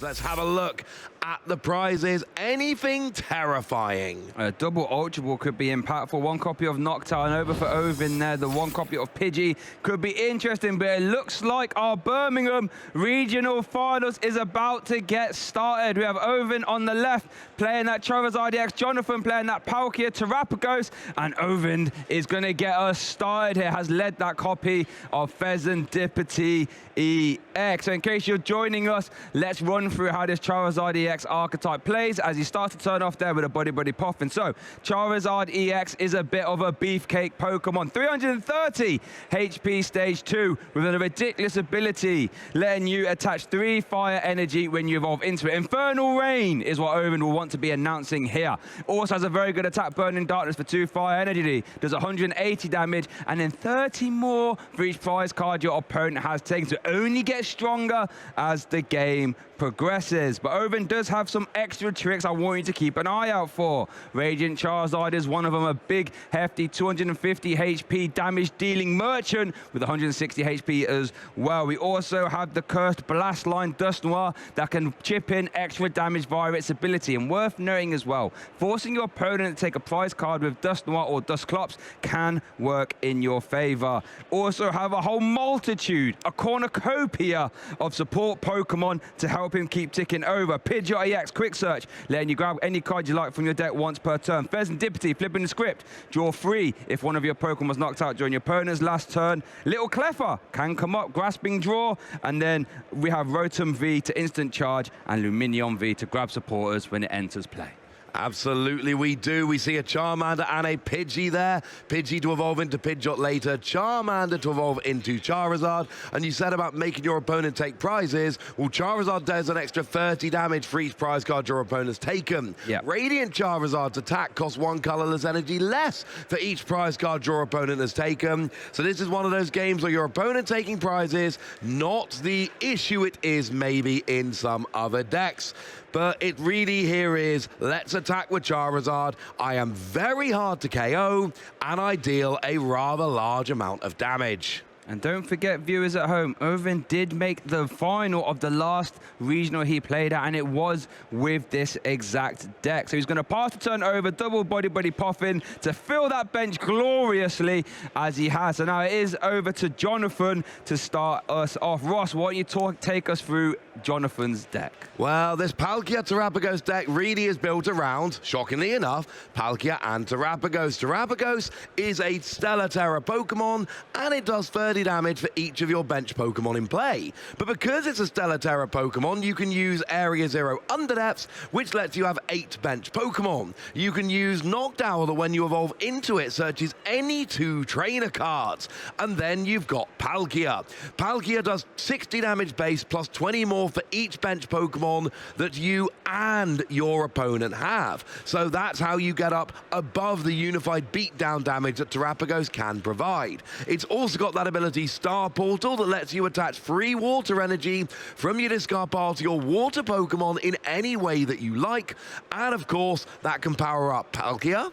Let's have a look at the prizes. Anything terrifying? A double Ultra Ball could be impactful. One copy of Noctowl and over for Öjvind there. The one copy of Pidgey could be interesting, but it looks like our Birmingham Regional Finals is about to get started. We have Öjvind on the left playing that Charizard EX, Jonathan playing that Palkia Terapagos, and Öjvind is going to get us started here. Has led that copy of Pheasant Dippity EX. So in case you're joining us, let's run through how this Charizard EX archetype plays as he starts to turn off there with a Buddy Puffin. So Charizard EX is a bit of a beefcake Pokemon. 330 HP stage 2 with a ridiculous ability, letting you attach 3 fire energy when you evolve into it. Infernal Rain is what Öjvind will want to be announcing here. Also has a very good attack, Burning Darkness for 2 fire energy. Does 180 damage and then 30 more for each prize card your opponent has taken. So only gets stronger as the game progresses. But Öjvind does have some extra tricks I want you to keep an eye out for. Radiant Charizard is one of them, a big, hefty 250 HP damage dealing merchant with 160 HP as well. We also have the cursed Blast Line Dusknoir that can chip in extra damage via its ability. And worth noting as well, forcing your opponent to take a prize card with Dusknoir or Dusclops can work in your favor. Also have a whole multitude, a cornucopia of support Pokemon to help him keep ticking over. Pidgeot EX, Quick Search, letting you grab any card you like from your deck once per turn. Pheasant Dippity, flipping the script, draw 3 if one of your Pokemon was knocked out during your opponent's last turn. Little Cleffa can come up, Grasping Draw, and then we have Rotom V to instant charge and Luminion V to grab supporters when it enters play. Absolutely, we do. We see a Charmander and a Pidgey there. Pidgey to evolve into Pidgeot later. Charmander to evolve into Charizard. And you said about making your opponent take prizes. Well, Charizard does an extra 30 damage for each prize card your opponent's taken. Yep. Radiant Charizard's attack costs 1 colorless energy less for each prize card your opponent has taken. So this is one of those games where your opponent taking prizes, not the issue it is maybe in some other decks. But it really here is, let's attack with Charizard. I am very hard to KO, and I deal a rather large amount of damage. And don't forget, viewers at home, Öjvind did make the final of the last regional he played at, and it was with this exact deck. So he's going to pass the turn over, double Buddy Puffin to fill that bench gloriously as he has. So now it is over to Jonathan to start us off. Ross, why don't you take us through Jonathan's deck? Well, this Palkia Terapagos deck really is built around, shockingly enough, Palkia and Terapagos. Terapagos is a Stellar Terra Pokemon, and it does 30 damage for each of your bench Pokemon in play. But because it's a Stellar Terra Pokemon, you can use Area 0 Underdepths, which lets you have 8 bench Pokemon. You can use Noctowl that when you evolve into it, searches any 2 trainer cards. And then you've got Palkia. Palkia does 60 damage base plus 20 more for each bench Pokemon that you and your opponent have. So that's how you get up above the unified beatdown damage that Terapagos can provide. It's also got that ability Star Portal that lets you attach free water energy from your discard pile to your water Pokemon in any way that you like. And of course, that can power up Palkia,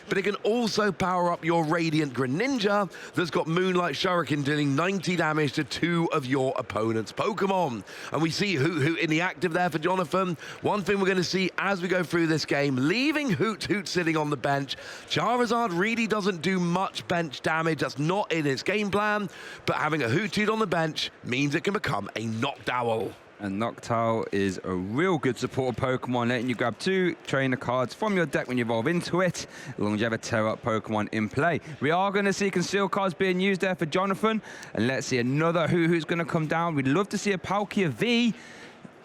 but it can also power up your Radiant Greninja that's got Moonlight Shuriken dealing 90 damage to 2 of your opponent's Pokemon. And we see Hoot in the active there for Jonathan. One thing we're going to see as we go through this game, leaving Hoot sitting on the bench. Charizard really doesn't do much bench damage. That's not in its game plan. But having a Hoot on the bench means it can become a Noctowl. And Noctowl is a real good support Pokemon, letting you grab 2 trainer cards from your deck when you evolve into it, as long as you have a Terra Pokemon in play. We are going to see concealed cards being used there for Jonathan. And let's see another who's going to come down. We'd love to see a Palkia V.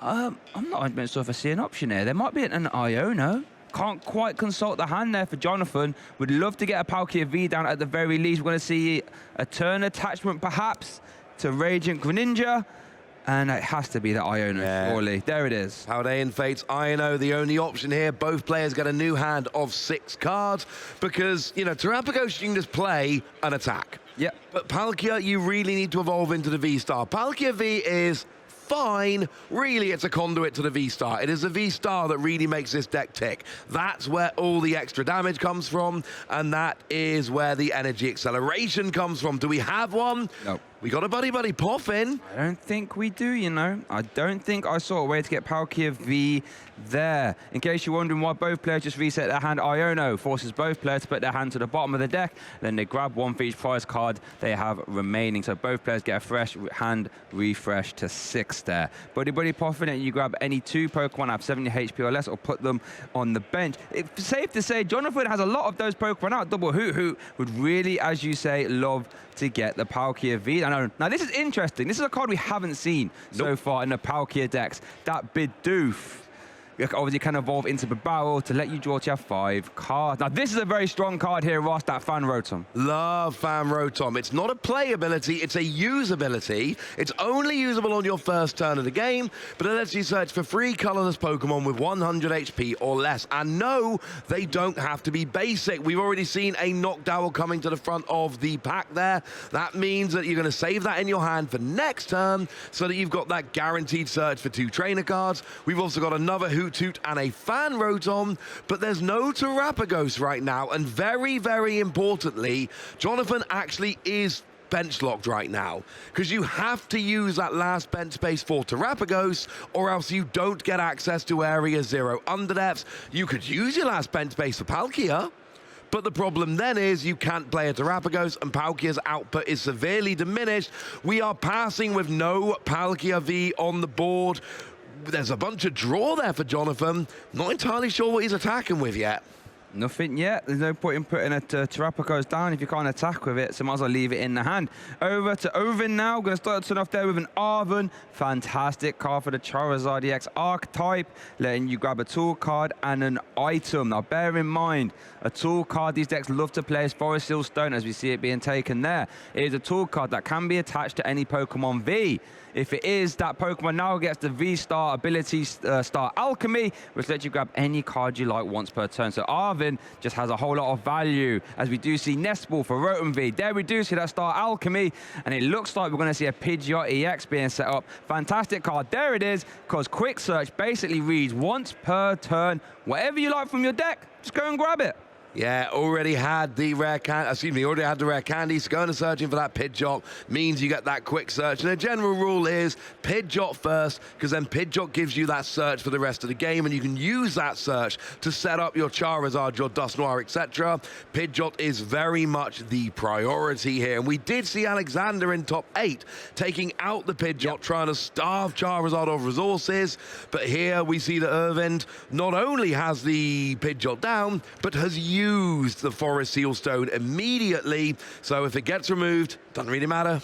I'm not 100% sure if I see an option here. There might be an Iono. Can't quite consult the hand there for Jonathan. Would love to get a Palkia V down at the very least. We're going to see a turn attachment perhaps to Radiant Greninja. And it has to be the Iono, surely. There it is. Paldean Fates, Iono, the only option here. Both players get a new hand of 6 cards because, you know, Terapagos, you can just play an attack. Yep. But Palkia, you really need to evolve into the V-Star. Palkia V is fine. Really, it's a conduit to the V-Star. It is the V-Star that really makes this deck tick. That's where all the extra damage comes from, and that is where the energy acceleration comes from. Do we have one? No. We got a buddy Poffin. I don't think we do, you know. I don't think I saw a way to get Palkia V there. In case you're wondering why both players just reset their hand, Iono forces both players to put their hand to the bottom of the deck, then they grab one for each prize card they have remaining. So both players get a fresh hand refresh to 6 there. Buddy Poffin, you grab any 2 Pokemon have 70 HP or less, or put them on the bench. It's safe to say Jonathan has a lot of those Pokemon out. Double Hoot would really, as you say, love to get the Palkia V. I know. Now, this is interesting. This is a card we haven't seen so far in the Palkia decks. That Bidoof obviously can evolve into the barrel to let you draw to your 5 cards. Now, this is a very strong card here, Ross, that Fan Rotom. Love Fan Rotom. It's not a playability, it's a usability. It's only usable on your first turn of the game, but it lets you search for 3 colorless Pokemon with 100 HP or less. And no, they don't have to be basic. We've already seen a Noctowl coming to the front of the pack there. That means that you're going to save that in your hand for next turn so that you've got that guaranteed search for 2 trainer cards. We've also got another Hoot and a Fan Rotom, but there's no Terapagos right now, and very, very importantly, Jonathan actually is bench locked right now, because you have to use that last bench space for Terapagos, or else you don't get access to Area 0 Underdepths. You could use your last bench space for Palkia, but the problem then is you can't play a Terapagos, and Palkia's output is severely diminished. We are passing with no Palkia V on the board. There's a bunch of draw there for Jonathan. Not entirely sure what he's attacking with yet. Nothing yet. There's no point in putting a Terapagos down if you can't attack with it, so might as well leave it in the hand. Over to Öjvind now. Going to start the turn off there with an Arven. Fantastic card for the Charizard EX archetype, letting you grab a tool card and an item. Now, bear in mind, a tool card these decks love to play is Forest Seal Stone, as we see it being taken there. It is a tool card that can be attached to any Pokemon V. If it is, that Pokemon now gets the V-Star ability, Star Alchemy, which lets you grab any card you like once per turn. So Arven just has a whole lot of value, as we do see Nest Ball for Rotom V. There we do see that Star Alchemy, and it looks like we're going to see a Pidgeot EX being set up. Fantastic card. There it is, because Quick Search basically reads once per turn. Whatever you like from your deck, just go and grab it. Yeah, already had the rare candy, so going and searching for that Pidgeot means you get that quick search. And the general rule is Pidgeot first, because then Pidgeot gives you that search for the rest of the game, and you can use that search to set up your Charizard, your Dusknoir, etc. Pidgeot is very much the priority here. And we did see Alexander in top 8 taking out the Pidgeot, trying to starve Charizard of resources. But here we see that Öjvind not only has the Pidgeot down, but has used the Forest Seal Stone immediately. So if it gets removed, doesn't really matter.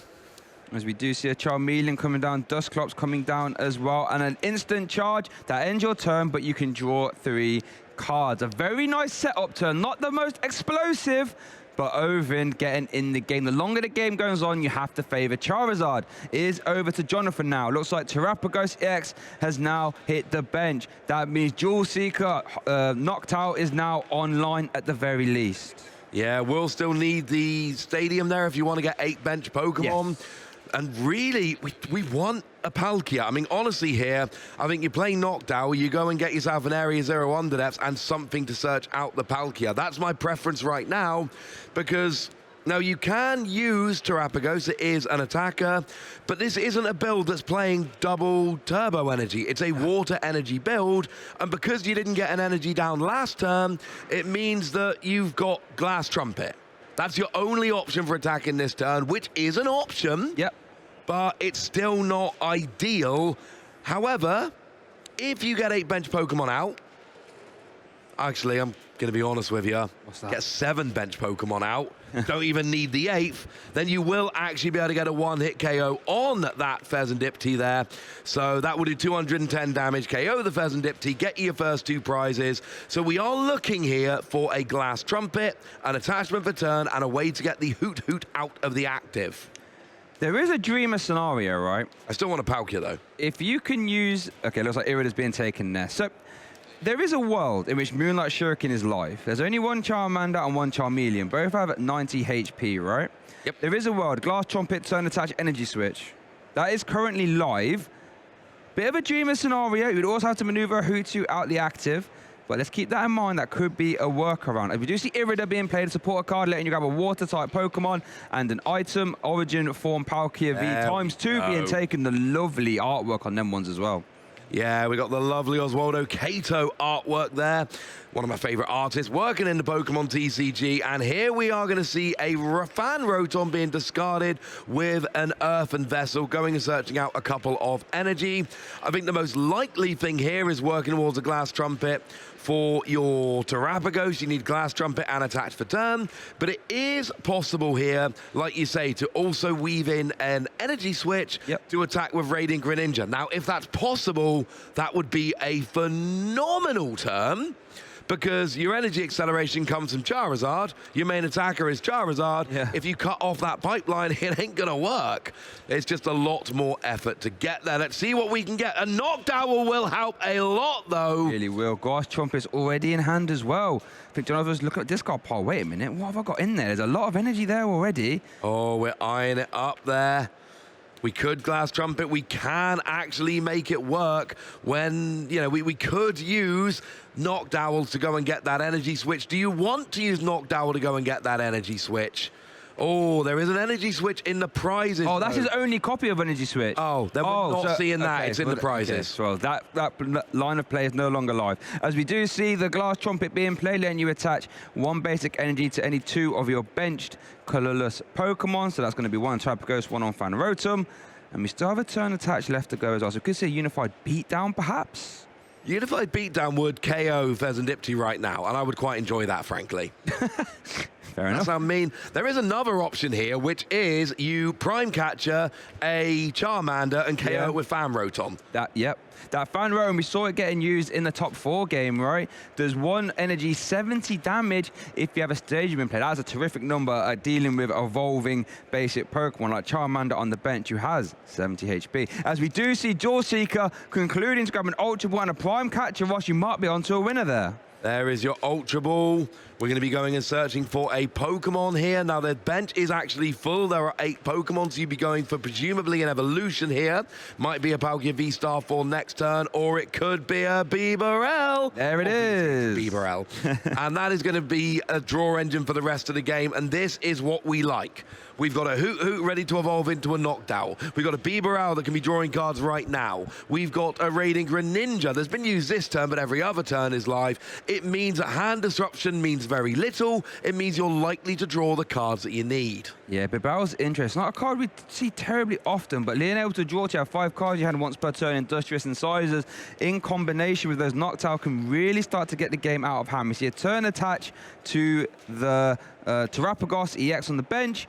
As we do see a Charmeleon coming down, Dusclops coming down as well, and an instant charge that ends your turn, but you can draw 3 cards. A very nice setup turn, not the most explosive, but Öjvind getting in the game. The longer the game goes on, you have to favor Charizard. It is over to Jonathan now. Looks like Terapagos EX has now hit the bench. That means Jewel Seeker, Noctowl is now online at the very least. Yeah, we'll still need the stadium there if you want to get 8 bench Pokemon. Yes. And really, we want a Palkia. I mean, honestly here, I think you play Noctowl, you go and get yourself an Area 0 Underdepths and something to search out the Palkia. That's my preference right now, because now you can use Terapagos, it is an attacker, but this isn't a build that's playing double turbo energy. It's a water energy build, and because you didn't get an energy down last turn, it means that you've got Glass Trumpet. That's your only option for attacking this turn, which is an option. Yep. But it's still not ideal. However, if you get 8 bench Pokemon out, actually, I'm going to be honest with you. What's that? Get 7 bench Pokemon out. Don't even need the 8th. Then you will actually be able to get a 1-hit KO on that Pheasantipti there. So that will do 210 damage, KO the Pheasantipti, get you your first 2 prizes. So we are looking here for a Glass Trumpet, an attachment for turn, and a way to get the Hoot out of the active. there is a dreamer scenario, right? I still want a Palkia, though. If you can use... Okay, looks like Irid is being taken there. So there is a world in which Moonlight Shuriken is live. There's only one Charmander and one Charmeleon. Both have 90 HP, right? Yep. There is a world, Glass Trumpet, Turn Attach, Energy Switch. That is currently live. Bit of a dreamer scenario. You'd also have to maneuver a Hootoo out the active. But let's keep that in mind. That could be a workaround. If you do see Irida being played, a supporter card letting you grab a water-type Pokemon and an item, Origin Form Palkia V ×2 being taken. The lovely artwork on them ones as well. Yeah, we got the lovely Oswaldo Cato artwork there. One of my favorite artists working in the Pokemon TCG. And here we are going to see a fan Rotom being discarded with an Earthen Vessel, going and searching out a couple of energy. I think the most likely thing here is working towards a Glass Trumpet. For your Terapagos, you need Glass Trumpet and Attach for turn, but it is possible here, like you say, to also weave in an energy switch to attack with Radiant Greninja. Now, if that's possible, that would be a phenomenal turn, because your energy acceleration comes from Charizard, your main attacker is Charizard. If you cut off that pipeline, it ain't gonna work. It's just a lot more effort to get there. Let's see what we can get. A Noctowl will help a lot, though. Really will. Glass Trumpet's already in hand as well. I think Jonathan's looking at this card pile. Wait a minute, what have I got in there? There's a lot of energy there already. Oh, we're eyeing it up there. We could Glass Trumpet. We can actually make it work when, you know, we could use Noctowl to go and get that energy switch. Do you want to use Noctowl to go and get that energy switch? Oh, there is an energy switch in the prizes. Oh, that's his only copy of energy switch. Oh, then we're not seeing that. It's in the prizes. Okay, well, that line of play is no longer live. As we do see the Glass Trumpet being played, letting you attach one basic energy to any two of your benched colorless Pokemon. So that's going to be one Terapagos, one on Fan Rotom. And we still have a turn attached left to go as well. So we could see a Unified Beatdown, perhaps? Unified Beatdown would KO Fezandipti right now, and I would quite enjoy that, frankly. Fair enough. That's what I mean. There is another option here, which is you Prime Catcher a Charmander and KO it with Fan Rotom. That Fan Rotom, we saw it getting used in the top 4 game, right? Does 1 energy, 70 damage if you have a Stadium in play. That's a terrific number at dealing with evolving basic Pokemon like Charmander on the bench who has 70 HP. As we do see Jaw Seeker concluding to grab an Ultra Ball and a Prime Catcher, Ross, you might be onto a winner there. There is your Ultra Ball. We're going to be going and searching for a Pokemon here. Now, the bench is actually full. There are 8 Pokemon, so you'd be going for presumably an evolution here. Might be a Palkia V-Star for next turn, or it could be a Bibarel. There it is. Bibarel. And that is going to be a draw engine for the rest of the game, and this is what we like. We've got a Hoot ready to evolve into a Noctowl. We've got a Bibarel that can be drawing cards right now. We've got a Radiant Greninja that's been used this turn, but every other turn is live. It means that hand disruption means very little. It means you're likely to draw the cards that you need. Yeah, Bibarel's interesting. Not a card we see terribly often, but being able to draw to have 5 cards you had once per turn, Industrious and Sizers, in combination with those Noctowl can really start to get the game out of hand. We see a turn attach to the Terapagos EX on the bench.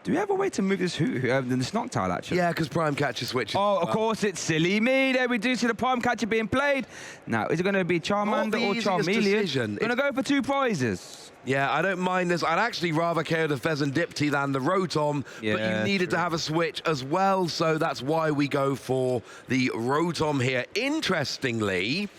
Do we have a way to move this this Noctowl, actually? Yeah, because Prime Catcher switches. Oh, of course, it's silly me. There we do see the Prime Catcher being played. Now, is it going to be Charmander or Charmeleon? Going to go for 2 prizes. Yeah, I don't mind this. I'd actually rather KO the Fezandipti than the Rotom, but you needed to have a switch as well, so that's why we go for the Rotom here. Interestingly,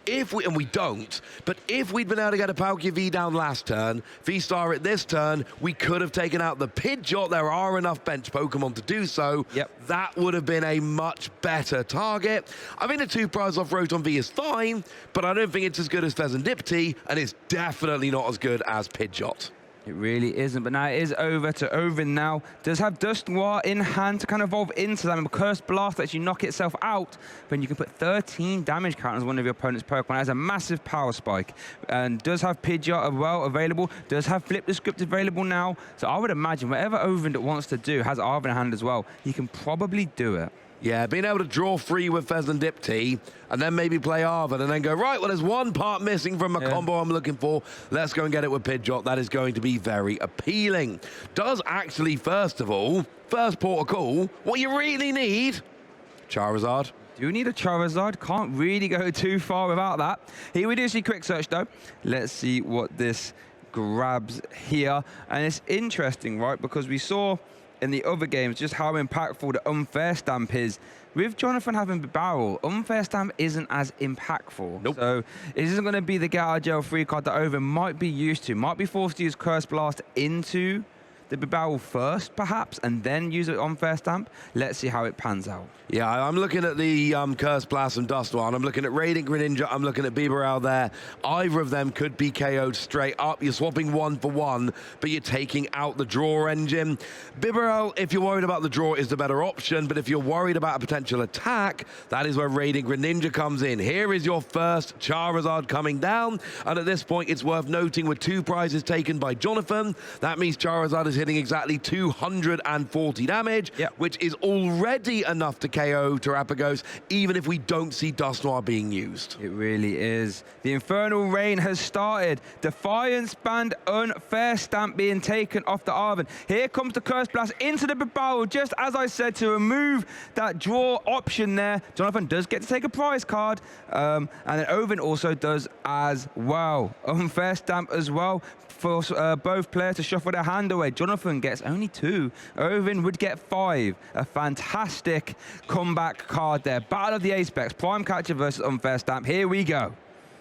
and we don't, but if we'd been able to get a Palkia V down last turn, V-Star at this turn, we could have taken out the Pidgeot. There are enough bench Pokemon to do so. That would have been a much better target. I think the 2 prizes off Rotom V is fine, but I don't think it's as good as Fezandipti, and it's definitely not as good as Pidgeot. It really isn't, but now it is over to Öjvind now. Does have Dust Noir in hand to kind of evolve into that. And Cursed Blast lets you knock itself out, then you can put 13 damage counters on one of your opponent's Pokemon. That has a massive power spike. And does have Pidgeot as well available. Does have Flip the Script available now. So I would imagine whatever Öjvind wants to do has Arven in hand as well. He can probably do it. Yeah, being able to draw free with Fezandipti and then maybe play Arven and then go, right, well, there's one part missing from a combo I'm looking for. Let's go and get it with Pidgeot. That is going to be very appealing. Does actually, first of all, first port of call, what you really need, Charizard. Do need a Charizard. Can't really go too far without that. Here we do see Quick Search, though. Let's see what this grabs here. And it's interesting, right, because we saw in the other games just how impactful the Unfair Stamp is. With Jonathan having Barrel, Unfair Stamp isn't as impactful. So it isn't going to be the get out of jail free card that Öjvind might be used to. Might be forced to use Curse Blast into the Bibarel first, perhaps, and then use it on Fair Stamp. Let's see how it pans out. Yeah, I'm looking at the Curse Blast and Dusknoir. I'm looking at Radiant Greninja. I'm looking at Bibarel there. Either of them could be KO'd straight up. You're swapping 1 for 1, but you're taking out the draw engine. Bibarel, if you're worried about the draw, is the better option, but if you're worried about a potential attack, that is where Radiant Greninja comes in. Here is your first Charizard coming down, and at this point, it's worth noting with 2 prizes taken by Jonathan, that means Charizard is hitting exactly 240 damage, which is already enough to KO Terapagos, even if we don't see Dusknoir being used. It really is. The Infernal Rain has started. Defiance Band, Unfair Stamp being taken off the Arven. Here comes the Curse Blast into the Bibarel, just as I said, to remove that draw option there. Jonathan does get to take a prize card, and then Öjvind also does as well. Unfair Stamp as well for both players to shuffle their hand away. Jonathan gets only 2. Öjvind would get 5. A fantastic comeback card there. Battle of the Ace-Specs, Prime Catcher versus Unfair Stamp. Here we go.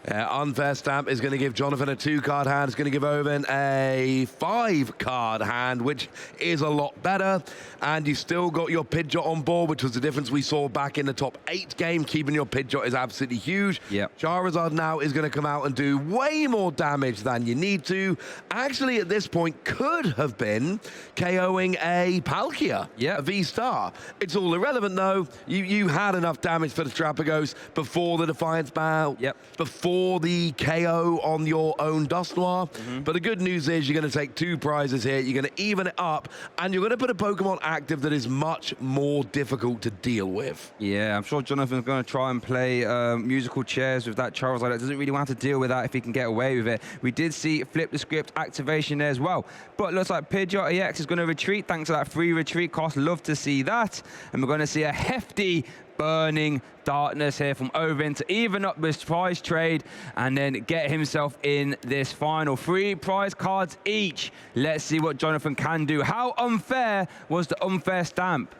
Unfair Stamp is going to give Jonathan a 2-card hand. It's going to give Öjvind a 5-card hand, which is a lot better. And you still got your Pidgeot on board, which was the difference we saw back in the top 8 game. Keeping your Pidgeot is absolutely huge. Charizard now is going to come out and do way more damage than you need to. Actually, at this point, could have been KOing a Palkia, a V-Star. It's all irrelevant, though. You had enough damage for the Terapagos before the Defiance Bow, before the KO on your own Dusknoir. But the good news is you're going to take 2 prizes here. You're going to even it up, and you're going to put a Pokemon active that is much more difficult to deal with. Yeah, I'm sure Jonathan's going to try and play musical chairs with that Charizard. That doesn't really want to deal with that if he can get away with it. We did see Flip the Script activation there as well. But it looks like Pidgeot EX is going to retreat thanks to that free retreat cost. Love to see that. And we're going to see a hefty Burning Darkness here from Öjvind to even up this prize trade and then get himself in this final. 3 prize cards each. Let's see what Jonathan can do. How unfair was the Unfair Stamp?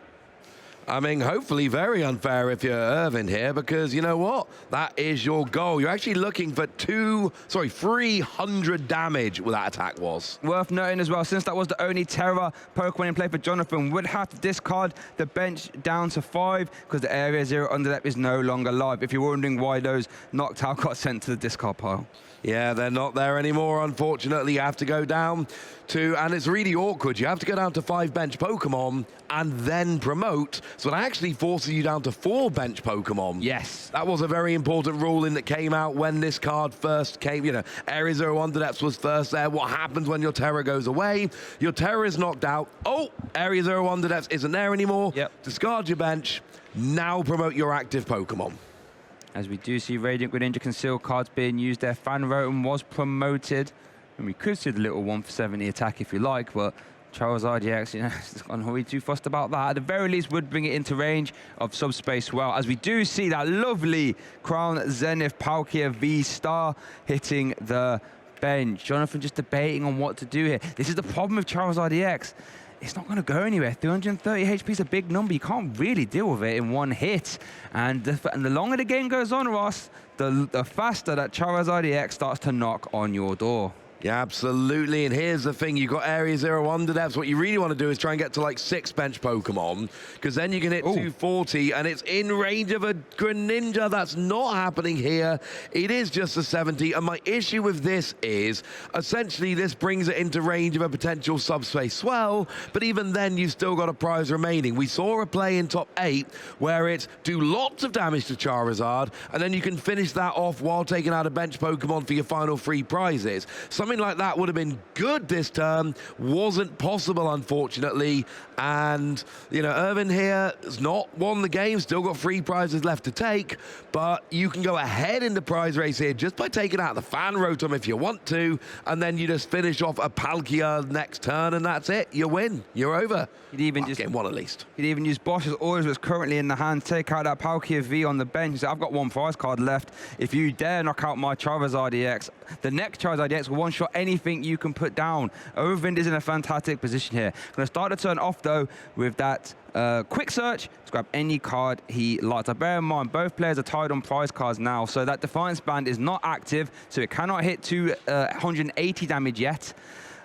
I mean, hopefully very unfair if you're Öjvind here, because you know what? That is your goal. You're actually looking for 300 damage what that attack was. Worth noting as well, since that was the only Terra Pokemon in play for Jonathan, would have to discard the bench down to 5 because the Area 0 Underdepth is no longer live. If you're wondering why those knocked out got sent to the discard pile. Yeah, they're not there anymore, unfortunately. You have to go down to, and it's really awkward, you have to go down to 5 bench Pokemon and then promote, so it actually forces you down to 4 bench Pokemon. Yes. That was a very important ruling that came out when this card first came. You know, Area 0 Underdepths was first there. What happens when your Terra goes away? Your Terra is knocked out. Oh, Area 0 Underdepths isn't there anymore. Discard your bench. Now promote your active Pokemon. As we do see Radiant Greninja Conceal cards being used there. Fan Rotom was promoted. And we could see the little 1 for 70 attack if you like, but Charizard EX, you know, it's not really too fussed about that. At the very least, would bring it into range of Subspace well, as we do see that lovely Crown Zenith Palkia V-Star hitting the bench. Jonathan just debating on what to do here. This is the problem with Charizard EX. It's not going to go anywhere. 330 HP is a big number. You can't really deal with it in one hit. And the longer the game goes on, Ross, the faster that Charizard EX starts to knock on your door. Yeah, absolutely. And here's the thing. You've got Area 0 Underdepths. What you really want to do is try and get to like 6 bench Pokemon, because then you can hit 240 and it's in range of a Greninja. That's not happening here. It is just a 70. And my issue with this is essentially this brings it into range of a potential Subspace Swell, but even then you've still got a prize remaining. We saw a play in top 8 where it's do lots of damage to Charizard, and then you can finish that off while taking out a bench Pokemon for your final 3 prizes. Something like that would have been good this term. Wasn't possible, unfortunately. And, you know, Öjvind here has not won the game. Still got 3 prizes left to take. But you can go ahead in the prize race here just by taking out the Fan Rotom if you want to. And then you just finish off a Palkia next turn, and that's it. You win. You're over. He'd even just game 1 at least. He'd even use Bosch's orders that's currently in the hand. Take out that Palkia V on the bench. So I've got 1 prize card left. If you dare knock out my Charizard EX, the next Charizard EX will one-shot anything you can put down. Öjvind is in a fantastic position here. Going to start the turn off, though, with that quick search to grab any card he likes. Now, bear in mind, both players are tied on prize cards now, so that Defiance Band is not active, so it cannot hit to 180 damage yet.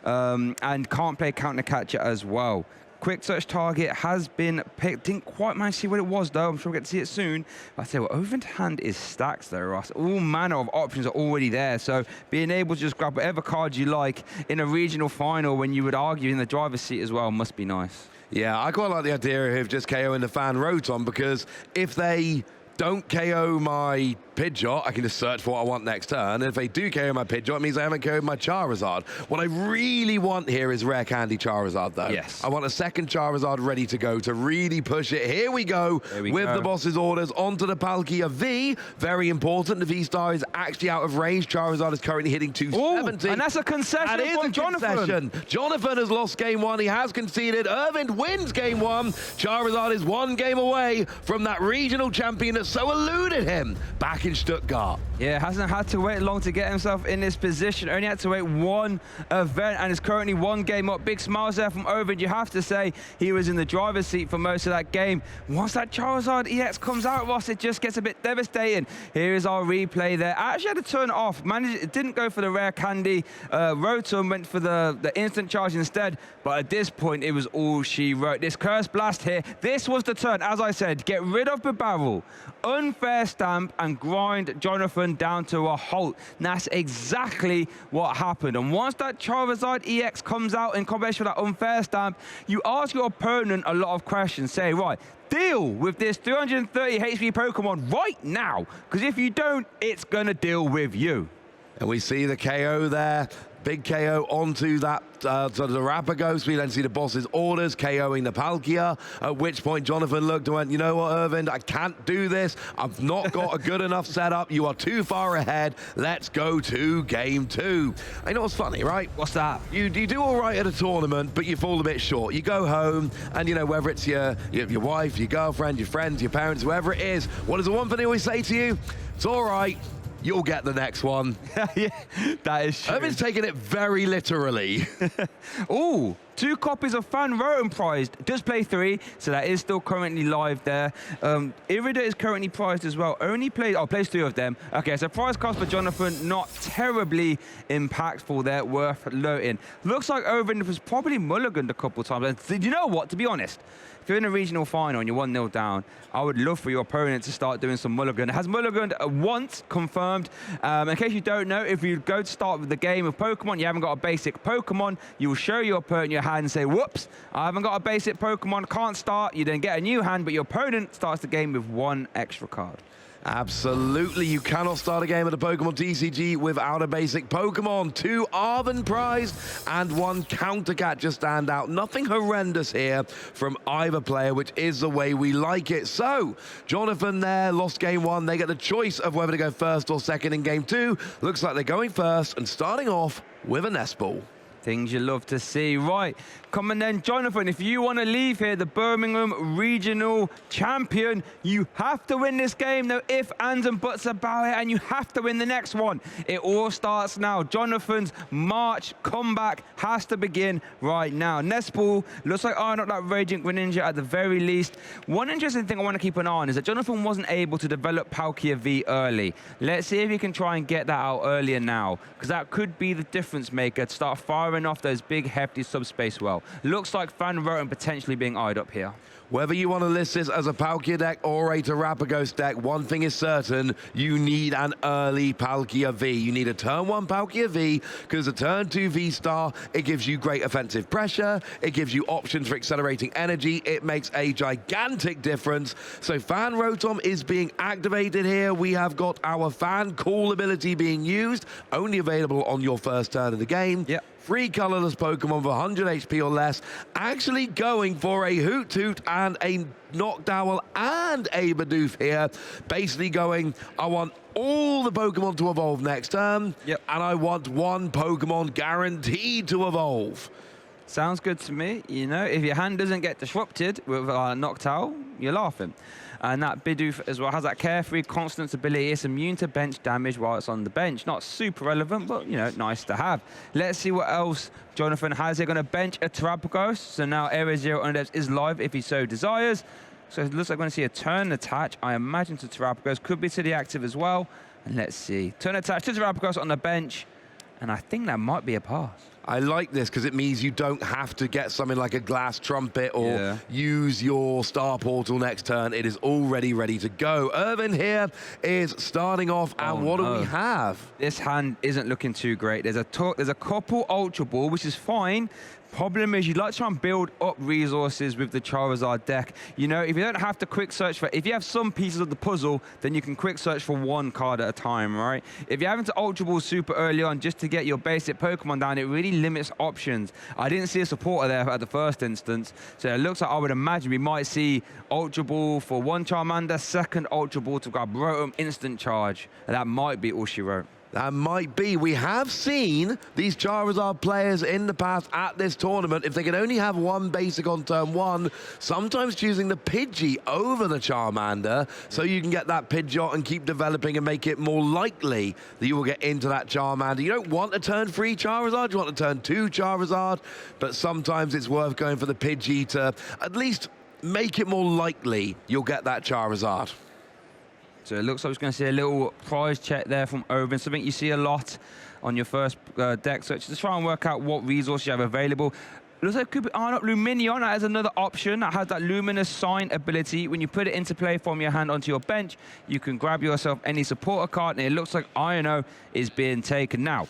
and can't play counter catcher as well. Quick search target has been picked. Didn't quite manage to see what it was, though. I'm sure we'll get to see it soon. But I tell you what, Öjvind's hand is stacked, though, Ross. All manner of options are already there. So being able to just grab whatever card you like in a regional final when you would argue in the driver's seat as well must be nice. Yeah, I quite like the idea of just KOing the Fan Rotom, because if they don't KO my Pidgeot, I can just search for what I want next turn. And if they do KO my Pidgeot, it means I haven't KO'd my Charizard. What I really want here is Rare Candy Charizard, though. Yes. I want a second Charizard ready to go to really push it. Here we go with the boss's orders onto the Palkia V. Very important. The V-Star is actually out of range. Charizard is currently hitting 270. Ooh, and that's a concession That is from a concession. Jonathan has lost game one. He has conceded. Öjvind wins game one. Charizard is one game away from that regional champion that so eluded him back in Stuttgart. Yeah, hasn't had to wait long to get himself in this position. Only had to wait one event and is currently one game up. Big smiles there from Öjvind. You have to say he was in the driver's seat for most of that game. Once that Charizard EX comes out, Ross, it just gets a bit devastating. Here is our replay there. I actually had to turn it off. It didn't go for the Rare Candy. Rotom went for the instant charge instead. But at this point, it was all she wrote. This Curse Blast here, this was the turn. As I said, get rid of the barrel, unfair stamp, and grind Jonathan down to a halt. And that's exactly what happened. And once that Charizard EX comes out in combination with that unfair stamp, you ask your opponent a lot of questions. Say, right, deal with this 330 HP Pokemon right now, because if you don't, it's gonna deal with you. And we see the KO there. Big KO onto that to the Terapagos. We then see the boss's orders KOing the Palkia, at which point Jonathan looked and went, you know what, Öjvind, I can't do this. I've not got a good enough setup. You are too far ahead. Let's go to game two. I know what's funny, right? What's that? You do all right at a tournament, but you fall a bit short. You go home, and you know, whether it's your wife, your girlfriend, your friends, your parents, whoever it is, what is the one thing they always say to you? It's all right. You'll get the next one. Yeah, that is true. Öjvind's taking it very literally. Ooh, 2 copies of Fan Rotom prized. Does play 3, so that is still currently live there. Irida is currently prized as well. Plays 2 of them. Okay, so prize cost for Jonathan, not terribly impactful there, worth noting. Looks like Öjvind was probably mulliganed a couple times. And you know what, to be honest, if you're in a regional final and you're 1-0 down, I would love for your opponent to start doing some mulligan. It has mulliganed once, confirmed. In case you don't know, if you go to start with the game of Pokemon, you haven't got a basic Pokemon, you will show your opponent your hand and say, whoops, I haven't got a basic Pokemon, can't start. You then get a new hand, but your opponent starts the game with 1 extra card. Absolutely, you cannot start a game at a Pokémon TCG without a basic Pokémon. 2 Arven prized and 1 counter catcher stand out. Nothing horrendous here from either player, which is the way we like it. So, Jonathan there lost game 1. They get the choice of whether to go first or second in game 2. Looks like they're going first and starting off with a nest ball. Things you love to see. Right, come on then, Jonathan, if you want to leave here the Birmingham regional champion, you have to win this game. No ifs, ands and buts about it, and you have to win the next one. It all starts now. Jonathan's March comeback has to begin right now. Nestball looks like not that Radiant Greninja at the very least. One interesting thing I want to keep an eye on is that Jonathan wasn't able to develop Palkia V early. Let's see if he can try and get that out earlier now, because that could be the difference maker to start firing off those big hefty subspace well. Looks like Fan Rotom potentially being eyed up here. Whether you want to list this as a Palkia deck or a Terapagos deck, one thing is certain, you need an early Palkia V. You need a turn 1 Palkia V, because a turn 2 V-Star, it gives you great offensive pressure, it gives you options for accelerating energy, it makes a gigantic difference. So Fan Rotom is being activated here. We have got our Fan Call ability being used, only available on your first turn of the game. Yep. 3 colorless Pokemon with 100 HP or less, actually going for a Hoot Toot and a Noctowl and a Bidoof here. Basically going, I want all the Pokemon to evolve next turn, and I want 1 Pokemon guaranteed to evolve. Sounds good to me. You know, if your hand doesn't get disrupted with Noctowl, you're laughing. And that Bidoof as well has that carefree constant ability. It's immune to bench damage while it's on the bench. Not super relevant, but, you know, nice to have. Let's see what else Jonathan has. They're going to bench a Terapagos. So now Area 0 Unadepts is live if he so desires. So it looks like we're going to see a turn attach. I imagine to Terapagos. Could be to the active as well. And let's see. Turn attach to Terapagos on the bench. And I think that might be a pass. I like this because it means you don't have to get something like a glass trumpet or use your star portal next turn. It is already ready to go. Öjvind here is starting off, and what do we have? This hand isn't looking too great. There's a couple Ultra Ball, which is fine. Problem is, you'd like to try and build up resources with the Charizard deck. You know, if you don't have to quick search for, if you have some pieces of the puzzle, then you can quick search for one card at a time, right? If you're having to Ultra Ball super early on just to get your basic Pokemon down, it really limits options. I didn't see a supporter there at the first instance, so it looks like I would imagine we might see Ultra Ball for one Charmander, second Ultra Ball to grab Rotom instant charge, and that might be all she wrote. That might be. We have seen these Charizard players in the past at this tournament. If they can only have one basic on turn one, sometimes choosing the Pidgey over the Charmander, so you can get that Pidgeot and keep developing and make it more likely that you will get into that Charmander. You don't want a turn 3 Charizard, you want a turn 2 Charizard, but sometimes it's worth going for the Pidgey to at least make it more likely you'll get that Charizard. So it looks like we're going to see a little prize check there from Öjvind, something you see a lot on your first deck search. Just try and work out what resource you have available. Looks like it could be Lumineon. That is another option that has that Luminous Sign ability. When you put it into play from your hand onto your bench, you can grab yourself any supporter card, and it looks like Iono is being taken. Now,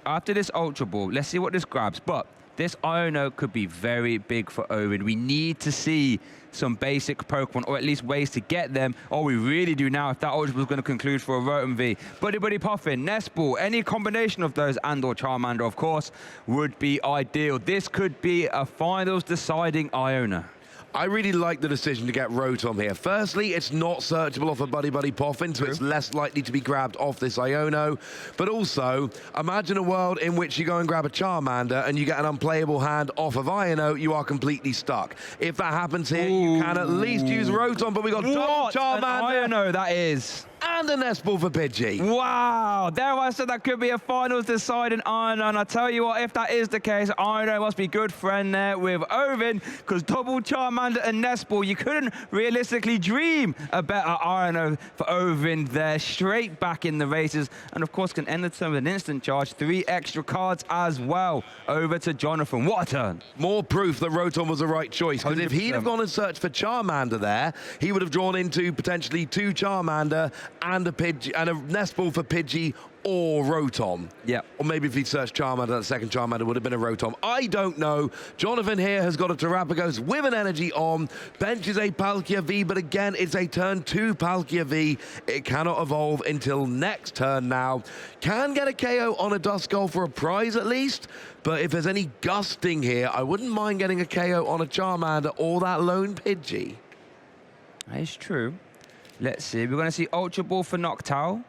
after this Ultra Ball, let's see what this grabs. But this Iono could be very big for Öjvind. We need to see some basic Pokemon, or at least ways to get them. Oh, we really do now if that Ultra Ball is going to conclude for a Rotom V. Buddy Puffin, Nest Ball, any combination of those and/or Charmander, of course, would be ideal. This could be a finals deciding Iono. I really like the decision to get Rotom here. Firstly, it's not searchable off a Buddy Puffin, so it's less likely to be grabbed off this Iono. But also, imagine a world in which you go and grab a Charmander and you get an unplayable hand off of Iono, you are completely stuck. If that happens here, you can at least use Rotom, but we got double Charmander. An Iono, that is. And a Nest Ball for Pidgey. Wow, there I said that could be a finals deciding Iono, and I tell you what, if that is the case, Iono must be good friend there with Öjvind, because double Charmander and Nest Ball, you couldn't realistically dream a better Iono for Öjvind there, straight back in the races, and of course can end the turn with an instant charge, 3 extra cards as well. Over to Jonathan, what a turn. More proof that Rotom was the right choice, because if he'd have gone and searched for Charmander there, he would have drawn into potentially 2 Charmander and a Pidgey and a Nest Ball for Pidgey or Rotom. Yeah. Or maybe if he'd searched Charmander, that second Charmander would have been a Rotom. I don't know. Jonathan here has got a Terapagos with an energy on. Bench is a Palkia V, but again, it's a turn 2 Palkia V. It cannot evolve until next turn now. Can get a KO on a Duskull for a prize at least, but if there's any gusting here, I wouldn't mind getting a KO on a Charmander or that lone Pidgey. That is true. Let's see. We're going to see Ultra Ball for Noctowl.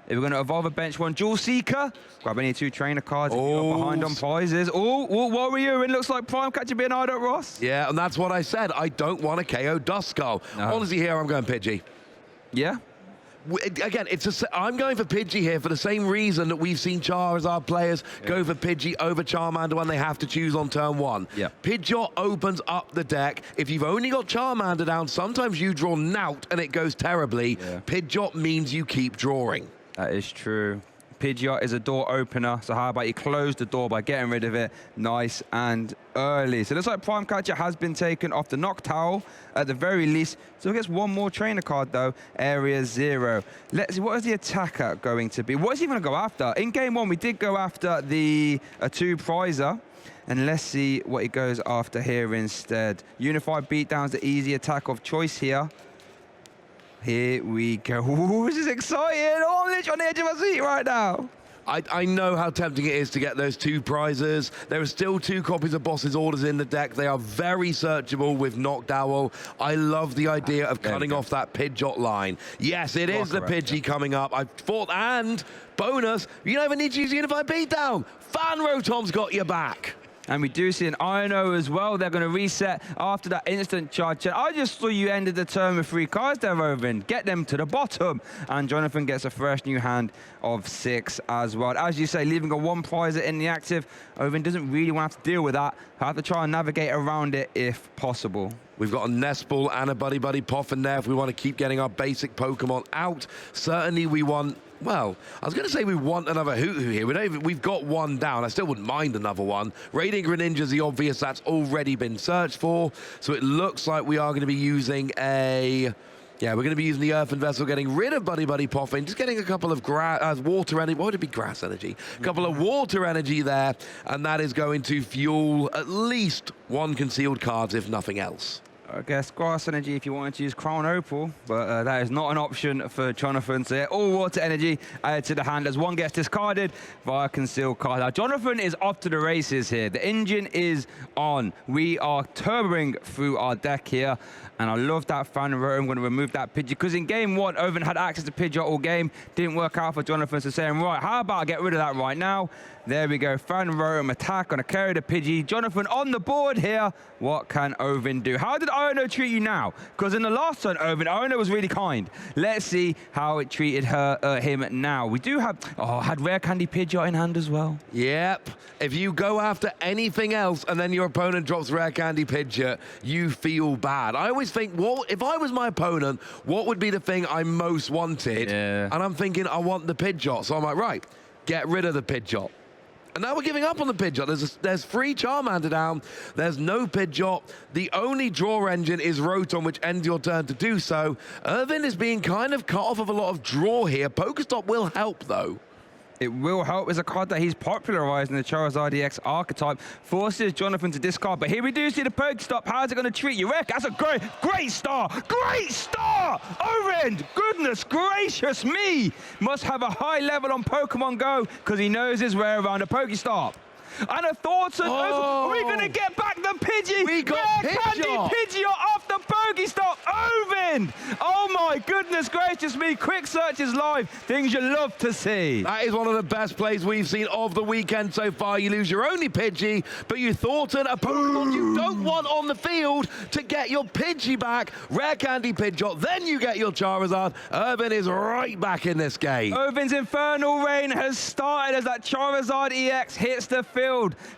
If we're going to evolve a bench one, Jewel Seeker. Grab any 2 trainer cards. You're behind on prizes. Oh, what were you? It looks like Prime Catcher being eyed at Ross. Yeah, and that's what I said. I don't want a KO Duskull. No. Honestly, here I'm going Pidgey. Yeah? Again, I'm going for Pidgey here for the same reason that we've seen Charizard players go for Pidgey over Charmander when they have to choose on turn 1. Yeah. Pidgeot opens up the deck. If you've only got Charmander down, sometimes you draw Nout and it goes terribly. Yeah. Pidgeot means you keep drawing. That is true. Pidgeot is a door opener, so how about you close the door by getting rid of it nice and early. So it looks like Prime Catcher has been taken off the Noctowl at the very least. So he gets one more trainer card though, Area 0. Let's see, what is the attacker going to be? What is he going to go after? In game 1, we did go after the 2 prizer. And let's see what he goes after here instead. Unified Beatdown's the easy attack of choice here. Here we go. Ooh, this is exciting. Oh, I'm literally on the edge of my seat right now. I know how tempting it is to get those 2 prizes. There are still 2 copies of Boss's Orders in the deck. They are very searchable with Noctowl. I love the idea of cutting off that Pidgeot line. Yes, it is the Pidgey coming up. I've thought, and bonus, you don't even need to use Unified Beatdown. Fan Rotom's got your back. And we do see an Iono as well. They're going to reset after that instant charge. I just saw you ended the turn with 3 cards there, Öjvind. Get them to the bottom. And Jonathan gets a fresh new hand of 6 as well. As you say, leaving a 1 prizer in the active. Öjvind doesn't really want to have to deal with that. He'll have to try and navigate around it if possible. We've got a Nest Ball and a Buddy Puffin there if we want to keep getting our basic Pokemon out. Certainly we want Well, I was going to say we want another Hoo-Hoo here. We've got one down. I still wouldn't mind another one. Radiant Greninja's the obvious. That's already been searched for. So it looks like we are going to be using a... Yeah, we're going to be using the Earthen Vessel, getting rid of Buddy Buddy Poffin, just getting a couple of water energy. What would it be? Grass energy. A couple of water energy there, and that is going to fuel at least one concealed card, if nothing else. I guess grass energy if you wanted to use Crown Opal, but that is not an option for Jonathan. So all water energy added to the hand as one gets discarded via concealed card. Now Jonathan is off to the races here. The engine is on. We are turboing through our deck here. And I love that fan row. I'm going to remove that Pidgey because in game one, Öjvind had access to Pidgeot all game. Didn't work out for Jonathan. So saying, right, how about I get rid of that right now? There we go. Fan row attack on a carry the Pidgey. Jonathan on the board here. What can Öjvind do? How did Ono treat you now? Because in the last turn, Ono was really kind. Let's see how it treated him now. We do have, had Rare Candy Pidgeot in hand as well. Yep. If you go after anything else and then your opponent drops Rare Candy Pidgeot, you feel bad. I always think, well, if I was my opponent, what would be the thing I most wanted? Yeah. And I'm thinking, I want the Pidgeot. So I'm like, right, get rid of the Pidgeot. And now we're giving up on the Pidgeot. There's 3 Charmander down. There's no Pidgeot. The only draw engine is Rotom, which ends your turn to do so. Öjvind is being kind of cut off of a lot of draw here. PokéStop will help, though. It will help as a card that he's popularized in the Charizard EX archetype. Forces Jonathan to discard. But here we do see the PokéStop. How's it going to treat you? That's a great start. Great start! Öjvind! Goodness gracious me! Must have a high level on Pokemon Go because he knows his way around a PokéStop. And a Thornton. Are we going to get back the Pidgey? We got Candy Pidgeot off the PokéStop. Öjvind! Oh my goodness gracious me. Quick search is live. Things you love to see. That is one of the best plays we've seen of the weekend so far. You lose your only Pidgey, but you Thornton, a Pokemon you don't want on the field to get your Pidgey back. Rare Candy Pidgeot, then you get your Charizard. Öjvind is right back in this game. Öjvind's Infernal Rain has started as that Charizard EX hits the field.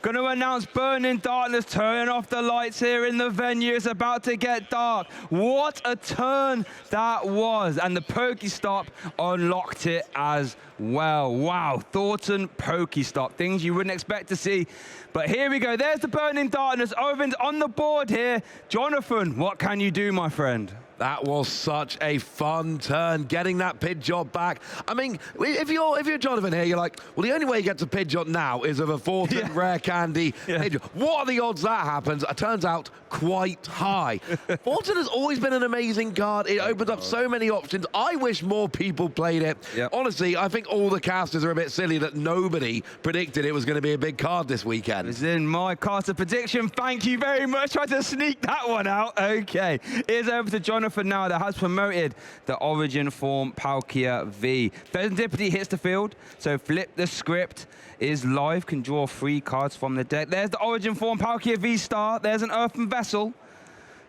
Going to announce Burning Darkness, turning off the lights here in the venue. It's about to get dark. What a turn that was. And the PokéStop unlocked it as well. Wow, Thornton PokéStop. Things you wouldn't expect to see. But here we go. There's the Burning Darkness. Öjvind's on the board here. Jonathan, what can you do, my friend? That was such a fun turn, getting that Pidgeot back. I mean, if you're Jonathan here, you're like, well, the only way you get to Pidgeot now is with a Thornton Rare Candy Pidgeot. What are the odds that happens? It turns out quite high. Thornton has always been an amazing card. It opens up so many options. I wish more people played it. Yep. Honestly, I think all the casters are a bit silly that nobody predicted it was going to be a big card this weekend. It's in my caster prediction. Thank you very much. Tried to sneak that one out. Okay. Here's over to Jonathan now that has promoted the Origin form Palkia V. Serendipity hits the field, so Flip the Script is live, can draw 3 cards from the deck. There's the Origin form Palkia V Star. There's an Earthen Vessel.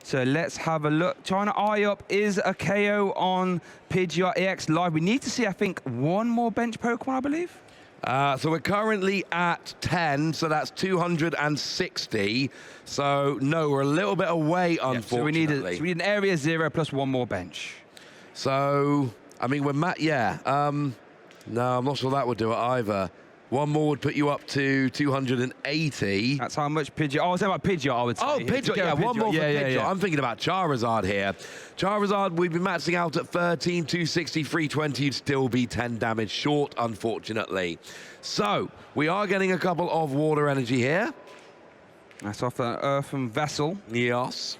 So let's have a look. Trying to eye up is a KO on Pidgeot EX live. We need to see, I think, one more bench Pokemon, I believe. So we're currently at 10, so that's 260. So no, we're a little bit away, unfortunately. So we need an area 0 plus 1 more bench. So, I mean, we're no, I'm not sure that would do it either. 1 more would put you up to 280. That's how much Pidgeot. I was saying about Pidgeot, I would say. Oh, Pidgeot, yeah, Pidgeot. 1 more for Pidgeot. Yeah. I'm thinking about Charizard here. Charizard, we've been maxing out at 13, 260, 320. You'd still be 10 damage short, unfortunately. So, we are getting a couple of water energy here. That's off an Earthen Vessel. Yes.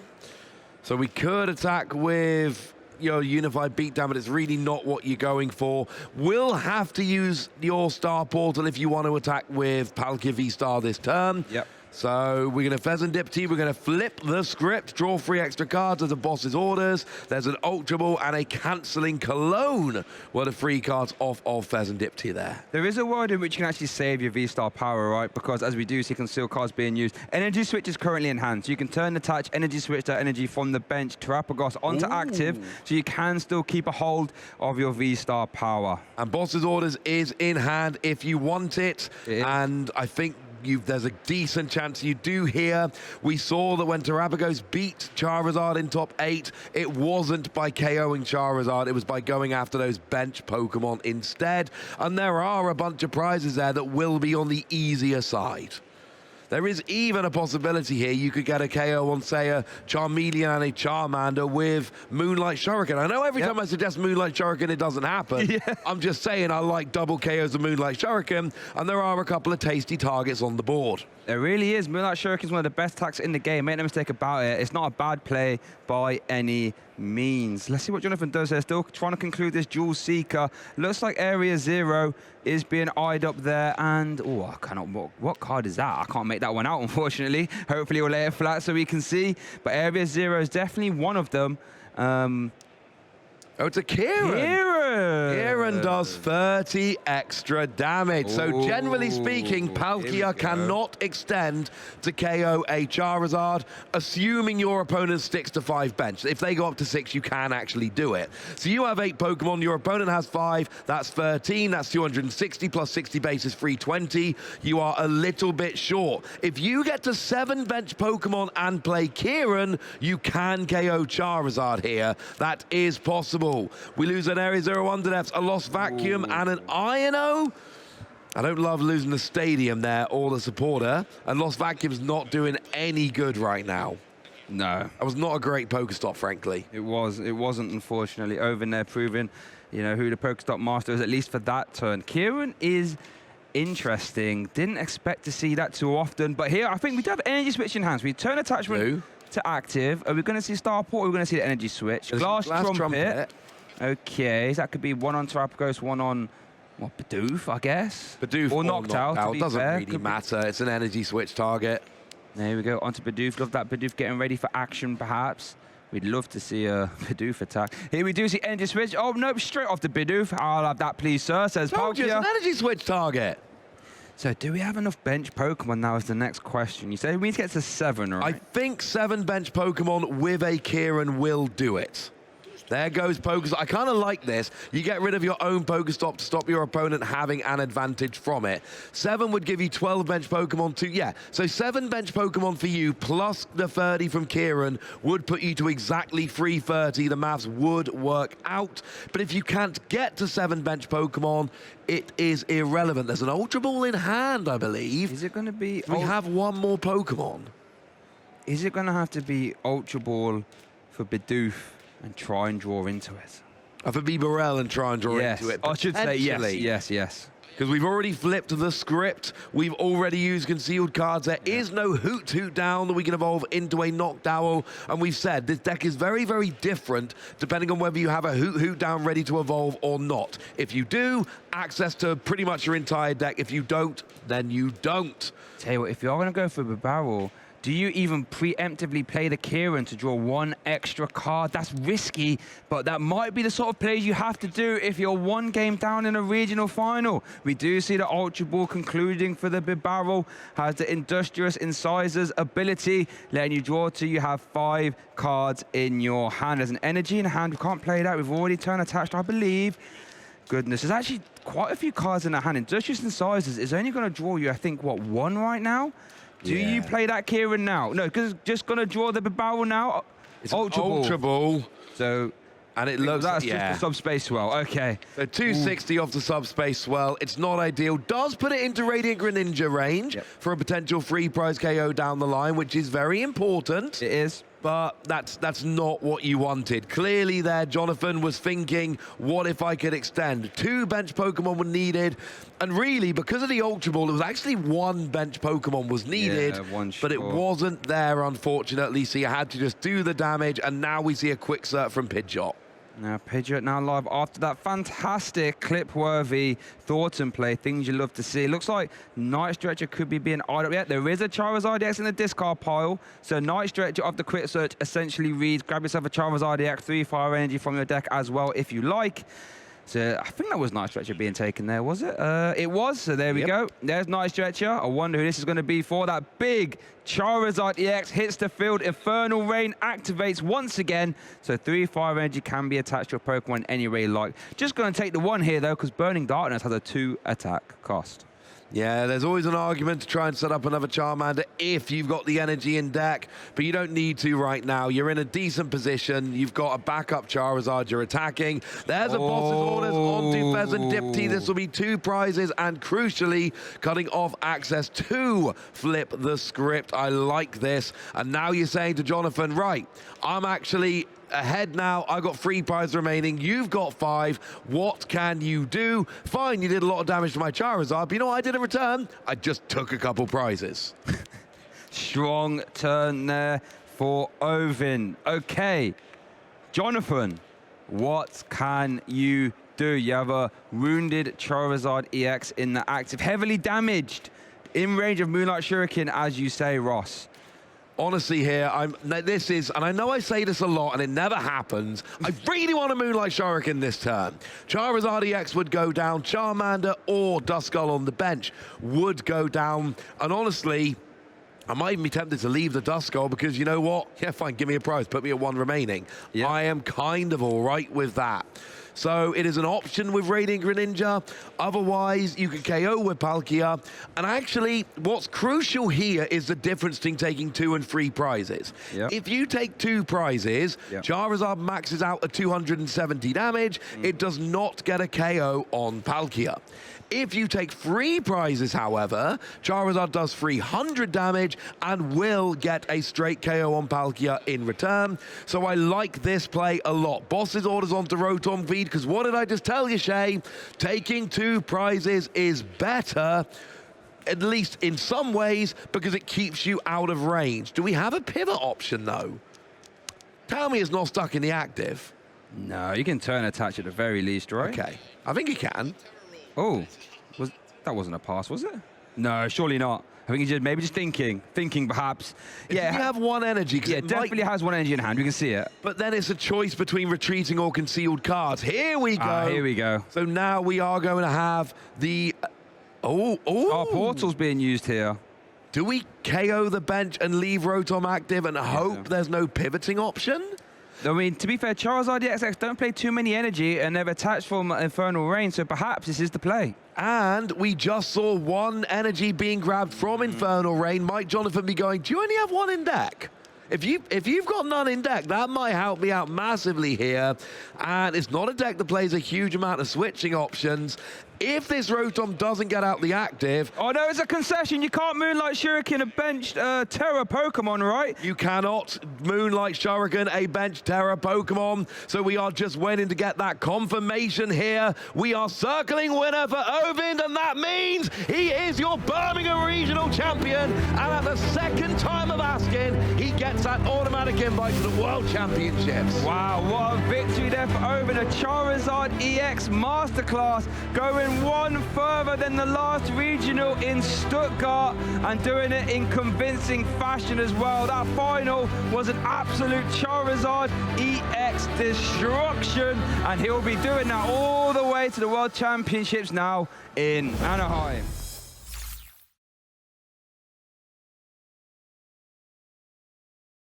So we could attack with your Unified Beatdown, but it's really not what you're going for. We'll have to use your Star Portal if you want to attack with Palkia V-Star this turn. Yep. So we're going to Pheasantipity, we're going to flip the script, draw 3 extra cards as the boss's orders. There's an Ultra Ball and a Cancelling Cologne were the 3 cards off of Pheasantipity there. There is a world in which you can actually save your V-Star power, right? Because as we do see concealed cards being used, Energy Switch is currently in hand. So you can turn attach Energy Switch that energy from the bench Terapagos onto active, so you can still keep a hold of your V-Star power. And boss's orders is in hand if you want it. And I think there's a decent chance you do here. We saw that when Terapagos beat Charizard in top 8, it wasn't by KOing Charizard, it was by going after those bench Pokemon instead. And there are a bunch of prizes there that will be on the easier side. There is even a possibility here you could get a KO on, say, a Charmeleon and a Charmander with Moonlight Shuriken. I know every time I suggest Moonlight Shuriken, it doesn't happen. Yeah. I'm just saying I like double KOs of Moonlight Shuriken, and there are a couple of tasty targets on the board. There really is. Moonlight Shuriken is one of the best attacks in the game. Make no mistake about it. It's not a bad play by any means. Let's see what Jonathan does here. Still trying to conclude this Dual Seeker. Looks like Area 0 is being eyed up there. And, oh, I cannot... What card is that? I can't make that one out, unfortunately. Hopefully we'll lay it flat so we can see. But Area 0 is definitely one of them. Oh, it's a Kieran. Kieran does 30 extra damage. Ooh. So generally speaking, Palkia cannot extend to KO a Charizard, assuming your opponent sticks to 5 bench. If they go up to 6, you can actually do it. So you have 8 Pokemon, your opponent has 5, that's 13, that's 260 plus 60 base is 320. You are a little bit short. If you get to 7 bench Pokemon and play Kieran, you can KO Charizard here. That is possible. We lose an Area 0 Underdepths, a Lost Vacuum, and an Ino. I don't love losing the Stadium there or the supporter, and Lost Vacuum's not doing any good right now. No. That was not a great PokéStop, frankly. It wasn't, unfortunately. Öjvind there proving, you know, who the PokéStop master is, at least for that turn. Kieran is interesting. Didn't expect to see that too often, but here I think we do have energy switch in hands. We turn attachment to active. Are we going to see Starport or are we going to see the energy switch? Glass Trumpet. Okay, so that could be one on Terapagos, one on, what, Bidoof, I guess? Bidoof or Noctowl, doesn't really matter. It's an energy switch target. There we go, onto Bidoof. Love that Bidoof getting ready for action, perhaps. We'd love to see a Bidoof attack. Here we do see energy switch. Oh, nope, straight off the Bidoof. I'll have that, please, sir, says Palkia. It's an energy switch target. So do we have enough bench Pokemon now is the next question. You say we need to get to 7, right? I think 7 bench Pokemon with a Kieran will do it. There goes PokéStop. I kind of like this. You get rid of your own PokéStop to stop your opponent having an advantage from it. 7 would give you 12 bench Pokemon to... Yeah, so 7 bench Pokemon for you plus the 30 from Kieran would put you to exactly 330. The maths would work out. But if you can't get to 7 bench Pokemon, it is irrelevant. There's an Ultra Ball in hand, I believe. Is it going to be... We have one more Pokemon. Is it going to have to be Ultra Ball for Bidoof and try and draw into it? For Bibarel and try and draw into it. I should say yes. Because we've already flipped the script. We've already used concealed cards. There is no Hoot down that we can evolve into a Noctowl. And we've said this deck is very, very different depending on whether you have a Hoot down ready to evolve or not. If you do, access to pretty much your entire deck. If you don't, then you don't. Tell you what, if you're going to go for Bibarel, do you even preemptively play the Kieran to draw 1 extra card? That's risky, but that might be the sort of plays you have to do if you're 1 game down in a regional final. We do see the Ultra Ball concluding for the Bibarel. Has the Industrious Incisors ability, letting you draw 2. You have 5 cards in your hand. There's an energy in hand. We can't play that. We've already turned attached, I believe. Goodness, there's actually quite a few cards in the hand. Industrious Incisors is only going to draw you, I think, what, 1 right now? Do you play that Kieran now? No, because it's just going to draw the Bibarel now. It's Ultra Ball. So, and it looks that's just the Subspace Swell. Okay. So 260 off the Subspace Swell. It's not ideal. Does put it into Radiant Greninja range for a potential free prize KO down the line, which is very important. It is. But that's not what you wanted. Clearly there, Jonathan was thinking, what if I could extend? 2 bench Pokemon were needed. And really, because of the Ultra Ball, it was actually 1 bench Pokemon was needed. But it wasn't there, unfortunately. So you had to just do the damage. And now we see a quick cert from Pidgeot. Now, Pidgeot now live after that fantastic clip-worthy Thornton play. Things you love to see. Looks like Night Stretcher could be being eyed up. Yeah, there is a Charizard EX in the discard pile. So Night Stretcher of the quick search essentially reads, grab yourself a Charizard EX, 3 fire energy from your deck as well if you like. So I think that was Night Stretcher being taken there, was it? It was, so there we go. There's Night Stretcher. I wonder who this is going to be for. That big Charizard EX hits the field. Infernal Rain activates once again. So 3 fire energy can be attached to a Pokemon any way you like. Just going to take the 1 here, though, because Burning Darkness has a 2 attack cost. Yeah, there's always an argument to try and set up another Charmander if you've got the energy in deck, but you don't need to right now. You're in a decent position. You've got a backup Charizard you're attacking. There's a boss's orders onto Pheasant Dipty. This will be 2 prizes and, crucially, cutting off access to flip the script. I like this. And now you're saying to Jonathan, right, I'm actually ahead now. I've got 3 prizes remaining. You've got 5. What can you do? Fine, you did a lot of damage to my Charizard, but you know what I did in return? I just took a couple prizes. Strong turn there for Öjvind. Okay, Jonathan, what can you do? You have a wounded Charizard EX in the active, heavily damaged, in range of Moonlight Shuriken, as you say, Ross. Honestly here, this is, and I know I say this a lot and it never happens, I really want a Moonlight Shuriken this turn. Charizard EX would go down, Charmander or Duskull on the bench would go down, and honestly, I might even be tempted to leave the Duskull because you know what? Yeah, fine, give me a prize, put me at 1 remaining. Yep. I am kind of all right with that. So it is an option with Radiant Greninja. Otherwise, you can KO with Palkia. And actually, what's crucial here is the difference between taking 2 and 3 prizes. Yep. If you take 2 prizes, Charizard maxes out at 270 damage. It does not get a KO on Palkia. If you take 3 prizes, however, Charizard does 300 damage and will get a straight KO on Palkia in return. So I like this play a lot. Boss's orders onto Rotom feed, because what did I just tell you, Shay? Taking 2 prizes is better, at least in some ways, because it keeps you out of range. Do we have a pivot option, though? Tell me it's not stuck in the active. No, you can turn attach at the very least, right? Okay, I think you can. Oh, that wasn't a pass, was it? No, surely not. I think he's just maybe just thinking perhaps. Yeah, you have 1 energy. Yeah, it definitely has 1 energy in hand. We can see it. But then it's a choice between retreating or concealed cards. Here we go. Here we go. So now we are going to have the. Our portal's being used here. Do we KO the bench and leave Rotom active and hope there's no pivoting option? I mean, to be fair, Charizard EX don't play too many energy and they've attached from Infernal Rain, so perhaps this is the play. And we just saw 1 energy being grabbed from Infernal Rain. Might Jonathan be going, do you only have 1 in deck? If you've got none in deck, that might help me out massively here. And it's not a deck that plays a huge amount of switching options. If this Rotom doesn't get out the active... Oh, no, it's a concession. You can't Moonlight Shuriken a benched Terra Pokemon, right? You cannot Moonlight Shuriken a benched Terra Pokemon. So we are just waiting to get that confirmation here. We are circling winner for Öjvind, and that means he is your Birmingham Regional Champion. And at the 2nd time of asking, he gets that automatic invite to the World Championships. Wow, what a victory there for Öjvind. A Charizard EX Masterclass going 1 further than the last regional in Stuttgart and doing it in convincing fashion as well. That final was an absolute Charizard EX destruction, and he'll be doing that all the way to the World Championships now in Anaheim.